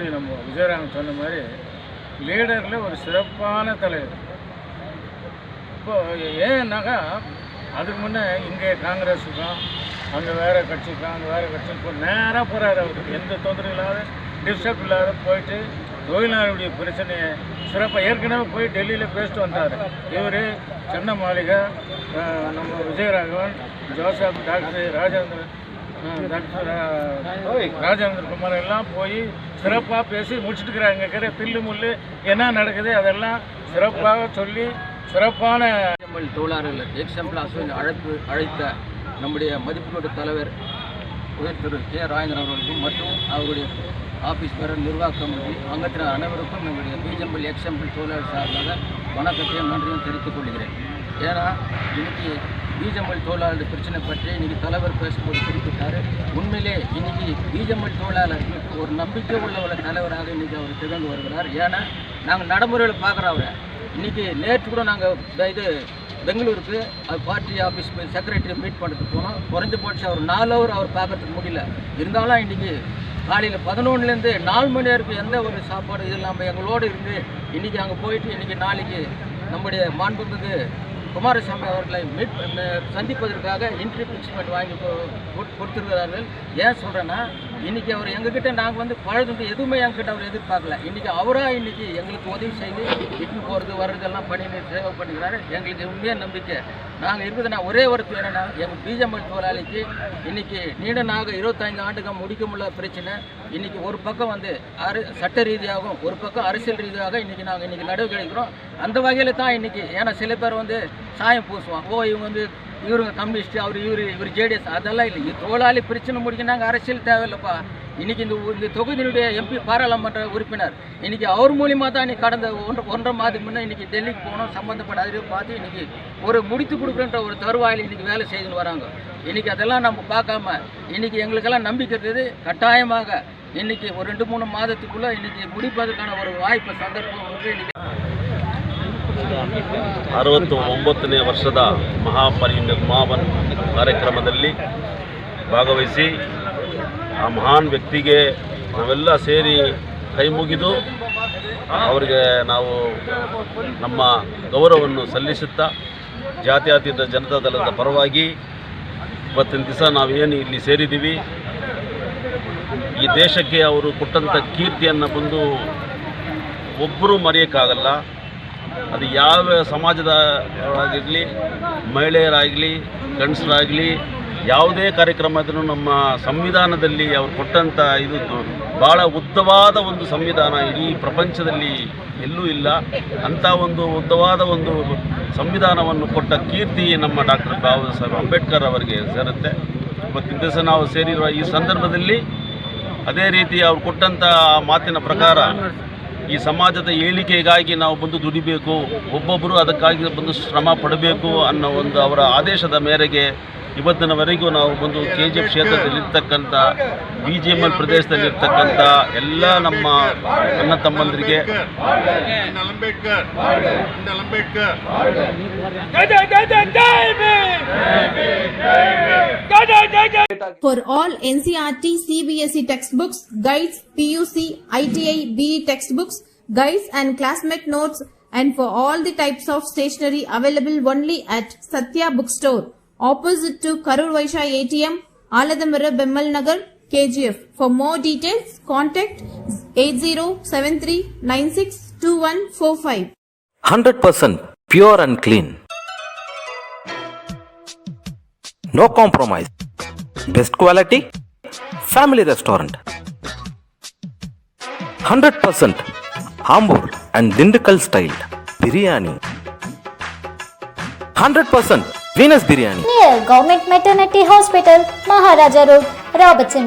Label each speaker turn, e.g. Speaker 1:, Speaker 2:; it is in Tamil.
Speaker 1: மாதிரி நம்ம விஜயராமன் சொன்ன மாதிரி லீடரில் ஒரு சிறப்பான தலைவர். இப்போ ஏன்னாக்கா அதுக்கு முன்னே இங்கே காங்கிரஸுக்கும் அங்கே வேறு கட்சிக்கும் அங்கே வேறு கட்சிக்கும் நேராக போகிறாரு. அவருக்கு எந்த தொந்தரவு இல்லாத டிஸ்டர்ப் இல்லாத போயிட்டு தொழிலாளருடைய பிரச்சனையை சிறப்பாக ஏற்கனவே போய் டெல்லியில் பேசிட்டு வந்தார். இவர் சென்னை மாளிகை, நம்ம விஜயராகவன், ஜோசப், டாக்டர் ராஜேந்திர குமார் எல்லாம் போய் சிறப்பாக பேசி முடிச்சுட்டுக்கிறாங்க. இருக்கிற தில்லு முள்ளு என்ன நடக்குது அதெல்லாம் சிறப்பாக சொல்லி சிறப்பான
Speaker 2: தொழிலாளர்கள் எக்ஸாம்பிள் அசோசியேஷன் அழைத்த நம்முடைய மதிப்புமிக்க தலைவர் திரு கே ராஜேந்திரன் அவர்களுக்கும் மற்றும் அவருடைய ஆஃபீஸ் பேரர் நிர்வாக கமிட்டி அங்கத்தினர் அனைவருக்கும் நம்முடைய பிஜம்பல் எக்ஸாம்பிள் தொழிலாளர் சார்பாக வணக்கத்தையும் நன்றியும் தெரிவித்துக் கொள்கிறேன். ஏன்னா இன்றைக்கி பிஜம்பல் தொழிலாளர் பிரச்சனை பற்றி இன்றைக்கி தலைவர் பேசும்போது குறிப்பிட்டார். உண்மையிலே இன்றைக்கி பிஜம்பல் தொழிலாளர்களுக்கு ஒரு நம்பிக்கை உள்ள தலைவராக இன்றைக்கி அவர் திகழ்ந்து வருகிறார். ஏன்னா நாங்கள் நடைமுறையில் பார்க்குறோம் அவரை. இன்றைக்கி நேற்று கூட நாங்கள் இது பெங்களூருக்கு அது பார்ட்டி ஆஃபீஸ் போய் செக்ரட்டரி மீட் பண்ணுறதுக்கு போனோம். குறைஞ்சபட்சம் அவர் 4 ஹவர் அவர் பார்க்கறதுக்கு முடியல. இருந்தாலும் இன்றைக்கி காலையில் 11லேருந்து 4 மணி நேரத்துக்கு எந்த ஒரு சாப்பாடு இது இல்லாமல் எங்களோடு இருந்து இன்றைக்கி அங்கே போயிட்டு இன்றைக்கி நாளைக்கு நம்முடைய மாண்புமிகு குமாரசாமி அவர்களை சந்திப்பதற்காக இன்ட்ரி ஃபிக்ஸ்மெண்ட் வாங்கி கொடுத்துருக்கிறார்கள். ஏன் சொல்கிறேன்னா இன்றைக்கி அவர் எங்ககிட்ட நாங்கள் வந்து பழகுறது எதுவுமே எங்ககிட்ட அவர் எதிர்பார்க்கல. இன்றைக்கி அவராக இன்றைக்கி எங்களுக்கு உதவி செய்து இட்டு போகிறது வர்றதெல்லாம் பண்ணி சேவை பண்ணிக்கிறாரு. எங்களுக்கு உண்மையாக நம்பிக்கை நாங்கள் இருக்குதுன்னா ஒரே ஒரு என்னென்னா எங்கள் பிஜம்பல் தொழிலாளிக்கு இன்றைக்கி நீண்ட நாக 25 ஆண்டுகள் முடிக்க முடியாத பிரச்சனை. இன்றைக்கி ஒரு பக்கம் வந்து சட்ட ரீதியாகவும் ஒரு பக்கம் அரசியல் ரீதியாக இன்றைக்கி நாங்கள் இன்றைக்கி நடவடிக்கை எடுக்கிறோம். அந்த வகையில் தான் இன்றைக்கி ஏன்னா சில பேர் வந்து சாயம் பூசுவான். இவங்க வந்து இவருங்க கம்யூனிஸ்ட், இவர் ஜேடிஎஸ், அதெல்லாம் இல்லை. தொழிலாளி பிரச்சனை முடிக்க நாங்கள் அரசியல் தேவையில்லைப்பா. இன்றைக்கி இந்த தொகுதியினுடைய எம்பி பாராளுமன்ற உறுப்பினர் இன்றைக்கி அவர் மூலியமாக தான் இன்றைக்கி கடந்த ஒன்றரை மாதம் முன்னே இன்றைக்கி டெல்லிக்கு போனோம். சம்மந்தப்பட்ட அறிவு பார்த்து இன்றைக்கி ஒரு முடித்து கொடுக்குறன்ற ஒரு தருவாயில் இன்றைக்கி வேலை செய்துன்னு வராங்க. இன்றைக்கி அதெல்லாம் நம்ம பார்க்காம இன்றைக்கி எங்களுக்கெல்லாம் நம்பிக்கை இருக்குது. கட்டாயமாக இன்றைக்கி ஒரு 2-3 மாதத்துக்குள்ளே இன்றைக்கி முடிப்பதற்கான ஒரு வாய்ப்பு சந்தர்ப்பம் வந்து இன்றைக்கி
Speaker 3: 69ನೇ ವರ್ಷದ ಮಹಾಪರಿನಿರ್ವಾಣ ಕಾರ್ಯಕ್ರಮದಲ್ಲಿ ಭಾಗವಹಿಸಿ ಆ ಮಹಾನ್ ವ್ಯಕ್ತಿಗೆ ನಾವೆಲ್ಲ ಸೇರಿ ಕೈ ಮುಗಿದು ಅವರಿಗೆ ನಾವು ನಮ್ಮ ಗೌರವವನ್ನು ಸಲ್ಲಿಸುತ್ತಾ ಜಾತ್ಯತೀತ ಜನತಾ ದಳದ ಪರವಾಗಿ ಇವತ್ತಿನ ದಿವಸ ನಾವೇನು ಇಲ್ಲಿ ಸೇರಿದ್ದೀವಿ, ಈ ದೇಶಕ್ಕೆ ಅವರು ಕೊಟ್ಟಂಥ ಕೀರ್ತಿಯನ್ನು ಬಂದು ಒಬ್ಬರೂ ಮರೆಯೋಕ್ಕಾಗಲ್ಲ. ಅದು ಯಾವ ಸಮಾಜದವರಾಗಿರಲಿ, ಮಹಿಳೆಯರಾಗಲಿ, ಗಂಡಸರಾಗಲಿ, ಯಾವುದೇ ಕಾರ್ಯಕ್ರಮ ಆದರೂ ನಮ್ಮ ಸಂವಿಧಾನದಲ್ಲಿ ಅವರು ಕೊಟ್ಟಂಥ ಇದು ಭಾಳ ಉದ್ದವಾದ ಒಂದು ಸಂವಿಧಾನ ಇಡೀ ಪ್ರಪಂಚದಲ್ಲಿ ಎಲ್ಲೂ ಇಲ್ಲ. ಅಂಥ ಒಂದು ಉದ್ದವಾದ ಒಂದು ಸಂವಿಧಾನವನ್ನು ಕೊಟ್ಟ ಕೀರ್ತಿ ನಮ್ಮ ಡಾಕ್ಟರ್ ಬಾಬಾ ಸಾಹೇಬ್ ಅಂಬೇಡ್ಕರ್ ಅವರಿಗೆ ಸೇರುತ್ತೆ. ಇವತ್ತಿನ ದಿವಸ ನಾವು ಸೇರಿರುವ ಈ ಸಂದರ್ಭದಲ್ಲಿ ಅದೇ ರೀತಿ ಅವರು ಕೊಟ್ಟಂಥ ಮಾತಿನ ಪ್ರಕಾರ ಈ ಸಮಾಜದ ಏಳಿಗೆಗಾಗಿ ನಾವು ಬಂದು ದುಡಿಬೇಕು, ಒಬ್ಬೊಬ್ಬರು ಅದಕ್ಕಾಗಿ ಬಂದು ಶ್ರಮ ಪಡಬೇಕು ಅನ್ನೋ ಒಂದು ಅವರ ಆದೇಶದ ಮೇರೆಗೆ ಇವತ್ತಿನವರೆಗೂ ನಾವು ಬಂದು KGF ಕ್ಷೇತ್ರದಲ್ಲಿರ್ತಕ್ಕಂಥ BGML ಪ್ರದೇಶದಲ್ಲಿರ್ತಕ್ಕಂಥ ಎಲ್ಲ ನಮ್ಮ ಅಣ್ಣ ತಮ್ಮಂದರಿಗೆ
Speaker 4: For all NCERT, CBSE textbooks, guides, PUC, ITI, BE textbooks, guides and classmate notes, and for all the types of stationery available only at Satya Bookstore, opposite to Karur Vaishya ATM, Aladamara, Bemmal Nagar, KGF. For more details, contact 8073962145.
Speaker 5: 100% pure and clean. No compromise. Best quality. Family restaurant. 100% Ambur and Dindigul style biryani. 100% Venus biryani.
Speaker 6: Near Government Maternity Hospital, Maharaja Road, Robertson.